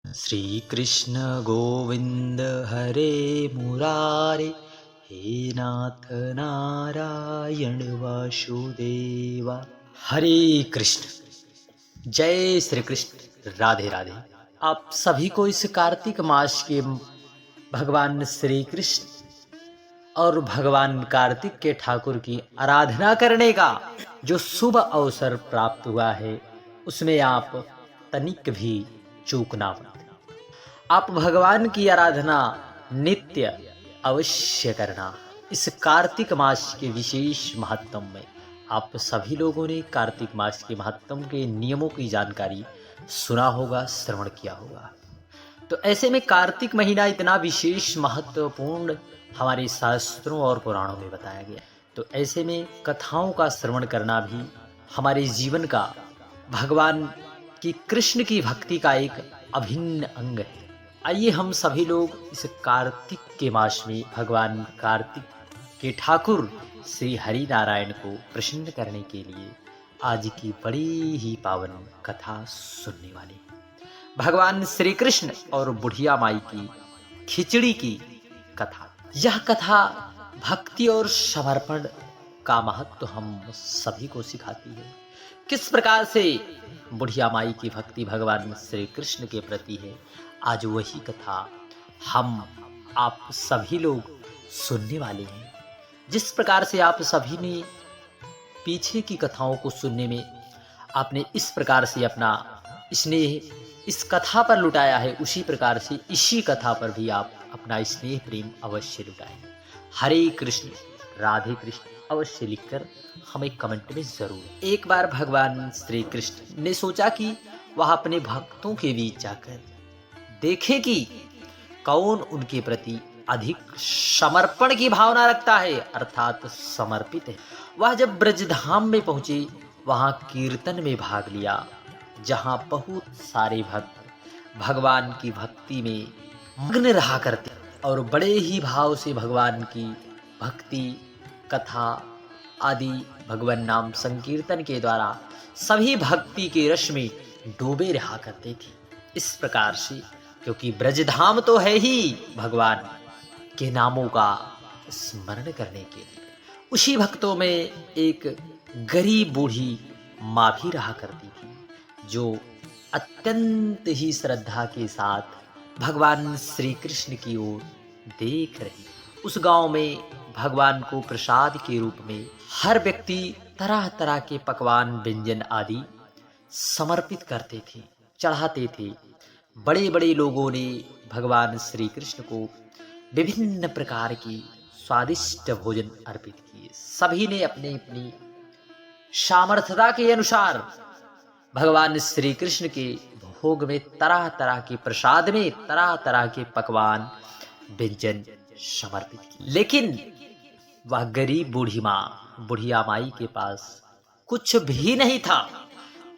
श्री कृष्ण गोविंद हरे मुरारे, हे नाथ नारायण वासुदेवा। हरे कृष्ण। जय श्री कृष्ण। राधे राधे। आप सभी को इस कार्तिक मास के भगवान श्री कृष्ण और भगवान कार्तिक के ठाकुर की आराधना करने का जो शुभ अवसर प्राप्त हुआ है, उसमें आप तनिक भी चूक ना मत। आप भगवान की आराधना नित्य अवश्य करना। इस कार्तिक मास के विशेष महत्व में आप सभी लोगों ने कार्तिक मास के महत्व के नियमों की जानकारी सुना होगा, श्रवण किया होगा। तो ऐसे में कार्तिक महीना इतना विशेष महत्वपूर्ण हमारे शास्त्रों और पुराणों में बताया गया। तो ऐसे में कथाओं का श्रवण करना भी हमारे जीवन का भगवान की कृष्ण की भक्ति का एक अभिन्न अंग है। आइए हम सभी लोग इस कार्तिक के मास में भगवान कार्तिक के ठाकुर श्री हरि नारायण को प्रसन्न करने के लिए आज की बड़ी ही पावन कथा सुनने वाले हैं। भगवान श्री कृष्ण और बुढ़िया माई की खिचड़ी की कथा। यह कथा भक्ति और समर्पण का महत्व हम सभी को सिखाती है। किस प्रकार से बुढ़िया माई की भक्ति भगवान श्री कृष्ण के प्रति है, आज वही कथा हम आप सभी लोग सुनने वाले हैं। जिस प्रकार से आप सभी ने पीछे की कथाओं को सुनने में आपने इस प्रकार से अपना स्नेह इस कथा पर लुटाया है, उसी प्रकार से इसी कथा पर भी आप अपना स्नेह प्रेम अवश्य लुटाएं। हरे कृष्ण राधे कृष्ण अवश्य लिखकर हमें कमेंट में जरूर। एक बार भगवान श्री कृष्ण ने सोचा कि वह अपने भक्तों के बीच जाकर देखें कि कौन उनके प्रति अधिक समर्पण की भावना रखता है, अर्थात समर्पित है। वह जब ब्रजधाम में पहुंचे, वहां कीर्तन में भाग लिया, जहां बहुत सारे भक्त भगवान की भक्ति में मग्न रहा करते और बड़े ही भाव से भगवान की भक्ति कथा आदि भगवान नाम संकीर्तन के द्वारा सभी भक्ति के रस में डूबे रहा करते थे। इस प्रकार से, क्योंकि ब्रजधाम तो है ही भगवान के नामों का स्मरण करने के लिए, उसी भक्तों में एक गरीब बूढ़ी माँ भी रहा करती थी, जो अत्यंत ही श्रद्धा के साथ भगवान श्री कृष्ण की ओर देख रही। उस गांव में भगवान को प्रसाद के रूप में हर व्यक्ति तरह तरह के पकवान व्यंजन आदि समर्पित करते थे, चढ़ाते थे। बड़े बड़े लोगों ने भगवान श्री कृष्ण को विभिन्न प्रकार की स्वादिष्ट भोजन अर्पित किए। सभी ने अपनी अपनी सामर्थ्यता के अनुसार भगवान श्री कृष्ण के भोग में तरह तरह के प्रसाद में तरह तरह के पकवान व्यंजन समर्पित किए। लेकिन वह गरीब बूढ़ी माँ बुढ़िया माई के पास कुछ भी नहीं था।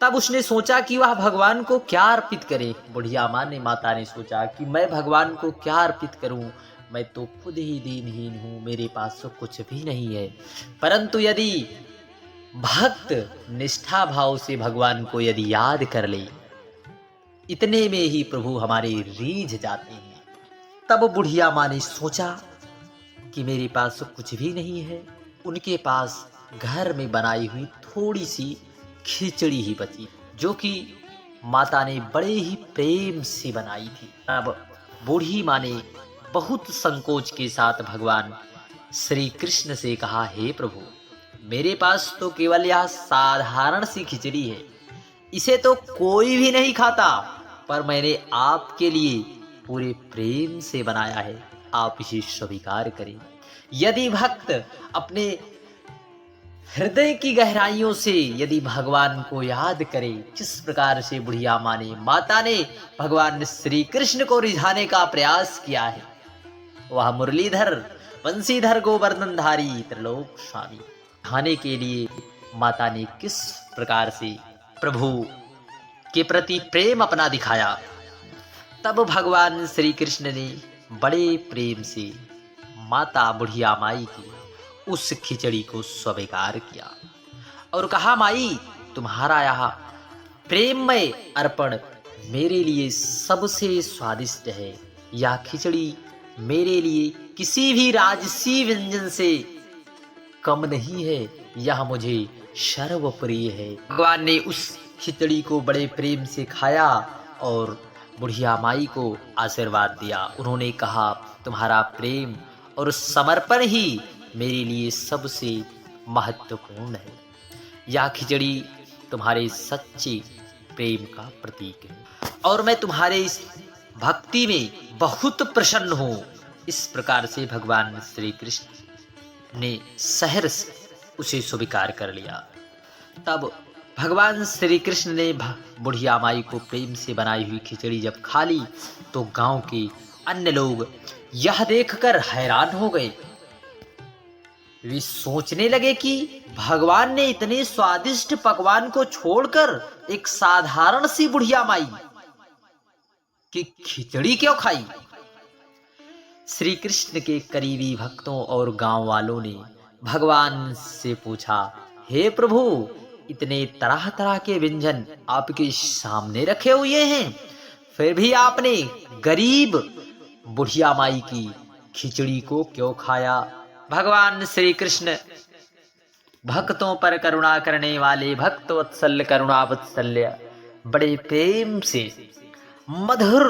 तब उसने सोचा कि वह भगवान को क्या अर्पित करे। बुढ़िया माँ ने माता ने सोचा कि मैं भगवान को क्या अर्पित करूं, मैं तो खुद ही दीनहीन हूं, मेरे पास तो कुछ भी नहीं है। परंतु यदि भक्त निष्ठा भाव से भगवान को यदि याद कर ले, इतने में ही प्रभु हमारे रीझ जाते हैं। तब बुढ़िया माँ ने सोचा कि मेरे पास कुछ भी नहीं है। उनके पास घर में बनाई हुई थोड़ी सी खिचड़ी ही बची, जो कि माता ने बड़े ही प्रेम से बनाई थी। अब बूढ़ी माँ ने बहुत संकोच के साथ भगवान श्री कृष्ण से कहा, हे प्रभु, मेरे पास तो केवल यह साधारण सी खिचड़ी है, इसे तो कोई भी नहीं खाता, पर मैंने आपके लिए पूरे प्रेम से बनाया है, आप इसे स्वीकार करें। यदि भक्त अपने हृदय की गहराइयों से यदि भगवान को याद करे, जिस प्रकार से बुढ़िया माँ ने माता ने भगवान श्री कृष्ण को रिझाने का प्रयास किया है, वह मुरलीधर बंसीधर गोवर्धनधारी त्रिलोक स्वामी खाने के लिए माता ने किस प्रकार से प्रभु के प्रति प्रेम अपना दिखाया। तब भगवान श्री कृष्ण ने बड़े प्रेम से माता बुढ़िया माई की उस खिचड़ी को स्वीकार किया और कहा, माई, तुम्हारा यह प्रेममय अर्पण मेरे लिए सबसे स्वादिष्ट है। यह खिचड़ी मेरे लिए किसी भी राजसी व्यंजन से कम नहीं है। यह मुझे सर्वप्रिय है। भगवान ने उस खिचड़ी को बड़े प्रेम से खाया और बुढ़िया माई को आशीर्वाद दिया। उन्होंने कहा, तुम्हारा प्रेम और समर्पण ही मेरे लिए सबसे महत्वपूर्ण है। यह खिचड़ी तुम्हारे सच्चे प्रेम का प्रतीक है और मैं तुम्हारे इस भक्ति में बहुत प्रसन्न हूँ। इस प्रकार से भगवान श्री कृष्ण ने सहर्ष उसे स्वीकार कर लिया। तब भगवान श्री कृष्ण ने बुढ़िया माई को प्रेम से बनाई हुई खिचड़ी जब खा ली तो गांव के अन्य लोग यह देखकर हैरान हो गए। वे सोचने लगे कि भगवान ने इतने स्वादिष्ट पकवान को छोड़कर एक साधारण सी बुढ़िया माई की खिचड़ी क्यों खाई। श्री कृष्ण के करीबी भक्तों और गांव वालों ने भगवान से पूछा, हे प्रभु, इतने तरह तरह के व्यंजन आपके सामने रखे हुए हैं, फिर भी आपने गरीब बुढ़िया माई की खिचड़ी को क्यों खाया। भगवान श्री कृष्ण भक्तों पर करुणा करने वाले भक्त वत्सल करुणा वत्सल्य बड़े प्रेम से मधुर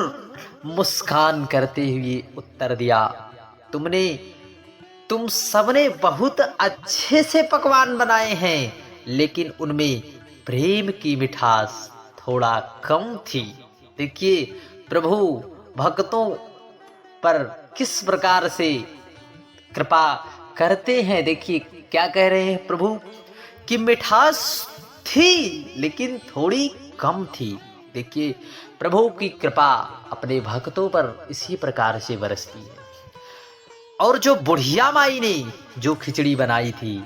मुस्कान करते हुए उत्तर दिया, तुम सबने बहुत अच्छे से पकवान बनाए हैं, लेकिन उनमें प्रेम की मिठास थोड़ा कम थी। देखिए प्रभु भक्तों पर किस प्रकार से कृपा करते हैं। देखिए क्या कह रहे हैं प्रभु कि मिठास थी लेकिन थोड़ी कम थी। देखिए प्रभु की कृपा अपने भक्तों पर इसी प्रकार से बरसती है। और जो बुढ़िया माई ने जो खिचड़ी बनाई थी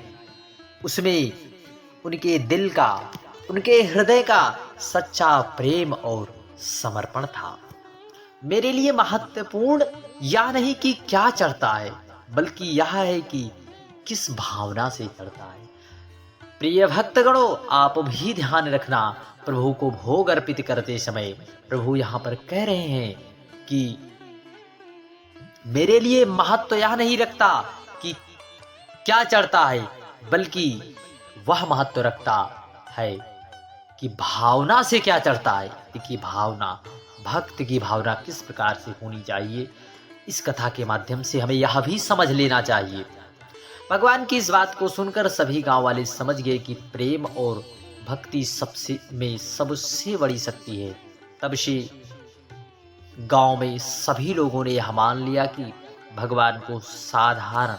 उसमें उनके दिल का, उनके हृदय का सच्चा प्रेम और समर्पण था। मेरे लिए महत्वपूर्ण यह नहीं कि क्या चढ़ता है, बल्कि यह है कि किस भावना से चढ़ता है। प्रिय भक्तगणों, आप भी ध्यान रखना, प्रभु को भोग अर्पित करते समय प्रभु यहाँ पर कह रहे हैं कि मेरे लिए महत्व यह नहीं रखता कि क्या चढ़ता है, बल्कि वह महत्व रखता है कि भावना से क्या चढ़ता है। देखिए भावना, भक्त की भावना किस प्रकार से होनी चाहिए, इस कथा के माध्यम से हमें यह भी समझ लेना चाहिए। भगवान की इस बात को सुनकर सभी गांव वाले समझ गए कि प्रेम और भक्ति सबसे बड़ी शक्ति है। तब से गांव में सभी लोगों ने यह मान लिया कि भगवान को साधारण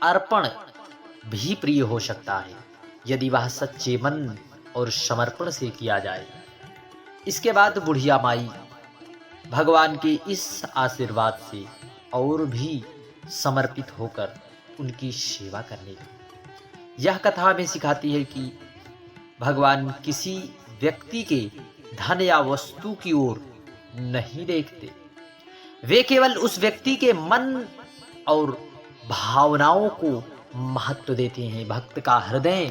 अर्पण भी प्रिय हो सकता है, यदि वह सच्चे मन और समर्पण से किया जाए। इसके बाद बुढ़िया माई भगवान के इस आशीर्वाद से और भी समर्पित होकर उनकी सेवा करने लगी। यह कथा हमें सिखाती है कि भगवान किसी व्यक्ति के धन या वस्तु की ओर नहीं देखते, वे केवल उस व्यक्ति के मन और भावनाओं को महत्व देते हैं। भक्त का हृदय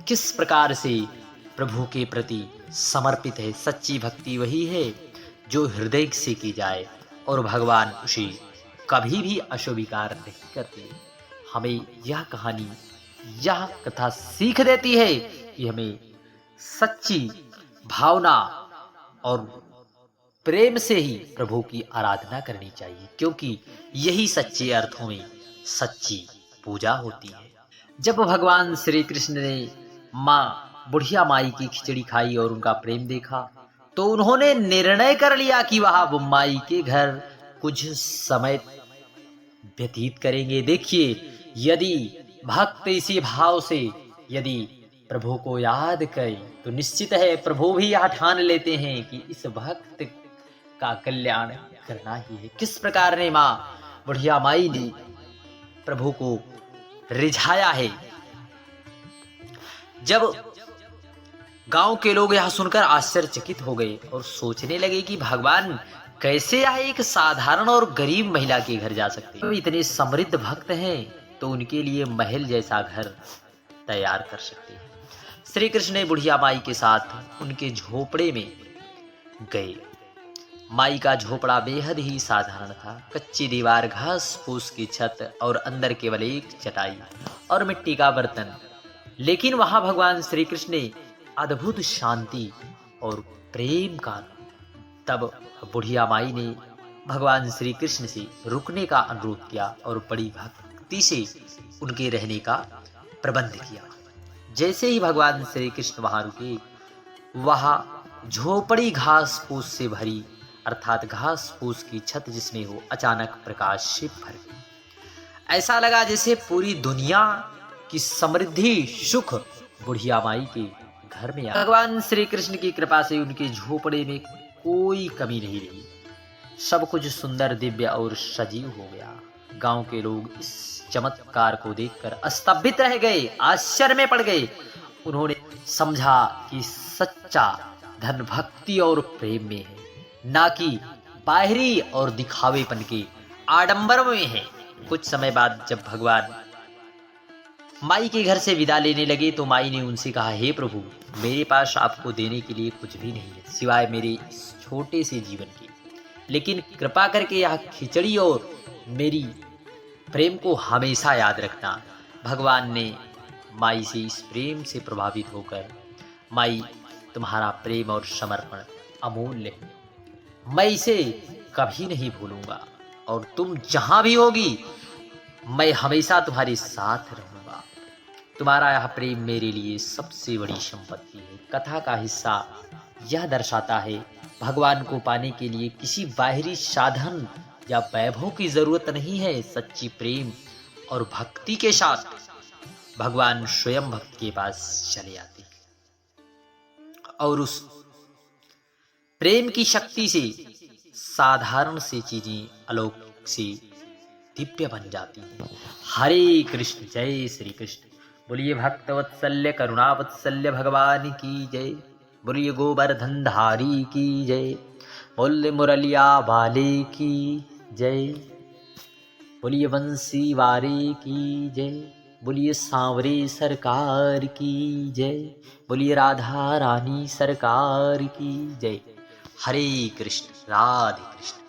किस प्रकार से प्रभु के प्रति समर्पित है। सच्ची भक्ति वही है जो हृदय से की जाए और भगवान उसे कभी भी अस्वीकार नहीं करते। हमें यह कहानी, यह कथा सीख देती है कि हमें सच्ची भावना और प्रेम से ही प्रभु की आराधना करनी चाहिए, क्योंकि यही सच्चे अर्थों में सच्ची पूजा होती है। जब भगवान श्री कृष्ण ने माँ बुढ़िया माई की खिचड़ी खाई और उनका प्रेम देखा तो उन्होंने निर्णय कर लिया कि वह माई के घर कुछ समय व्यतीत करेंगे। देखिए, यदि भक्त इसी भाव से यदि प्रभु को याद करे तो निश्चित है प्रभु भी यह ठान लेते हैं कि इस भक्त का कल्याण करना ही है। किस प्रकार ने माँ बुढ़िया माई ने प्रभु को रिझाया है। जब गांव के लोग यह सुनकर आश्चर्यचकित हो गए और सोचने लगे कि भगवान कैसे यह एक साधारण और गरीब महिला के घर जा सकते हैं। इतने समृद्ध भक्त हैं तो उनके लिए महल जैसा घर तैयार कर सकते हैं। श्री कृष्ण ने बुढ़िया माई के साथ उनके झोपड़े में गए। माई का झोपड़ा बेहद ही साधारण था। कच्ची दीवार, घास फूस की छत और अंदर केवल एक चटाई और मिट्टी का बर्तन। लेकिन वहां भगवान श्री कृष्ण ने अद्भुत शांति और प्रेम का। तब बुढ़िया माई ने भगवान श्री कृष्ण से रुकने का अनुरोध किया और बड़ी भक्ति से उनके रहने का प्रबंध किया। जैसे ही भगवान श्री कृष्ण वहां रुके, वहां झोपड़ी घास फूस से भरी, अर्थात घास फूस की छत जिसमें हो, अचानक प्रकाश से भर गई। ऐसा लगा जैसे पूरी दुनिया की समृद्धि सुख बुढ़िया माई के घर में आ। भगवान श्री कृष्ण की कृपा से उनके झोपड़े में कोई कमी नहीं रही। सब कुछ सुंदर, दिव्य और सजीव हो गया। गांव के लोग इस चमत्कार को देखकर स्तंभित रह गए, आश्चर्य में पड़ गए। उन्होंने समझा कि सच्चा धन भक्ति और प्रेम में है, ना कि बाहरी और दिखावेपन के आडंबर में है। कुछ समय बाद जब भगवान माई के घर से विदा लेने लगे तो माई ने उनसे कहा, हे प्रभु, मेरे पास आपको देने के लिए कुछ भी नहीं है सिवाय मेरे इस छोटे से जीवन के, लेकिन कृपा करके यह खिचड़ी और मेरी प्रेम को हमेशा याद रखना। भगवान ने माई से इस प्रेम से प्रभावित होकर, माई तुम्हारा प्रेम और समर्पण अमूल्य है, मैं इसे कभी नहीं भूलूंगा और तुम जहां भी होगी मैं हमेशा तुम्हारे साथ रहूंगा। तुम्हारा यह प्रेम मेरे लिए सबसे बड़ी संपत्ति है। कथा का हिस्सा यह दर्शाता है भगवान को पाने के लिए किसी बाहरी साधन या वैभव की जरूरत नहीं है। सच्ची प्रेम और भक्ति के साथ भगवान स्वयं भक्त के पास चले आते हैं और उस प्रेम की शक्ति से साधारण से चीजें अलौकिक से दिव्य बन जाती हैं। हरे कृष्ण, जय श्री कृष्ण। बोलिए भक्तवत्सल्य करुणावत्सल्य भगवान की जय। बोलिए गोवर्धन धारी की जय। बोलिए मुरलिया वाले की जय। बोलिए बंसी वारे की जय। बोलिए सांवरे सरकार की जय। बोलिए राधा रानी सरकार की जय। हरे कृष्ण, राधे कृष्ण।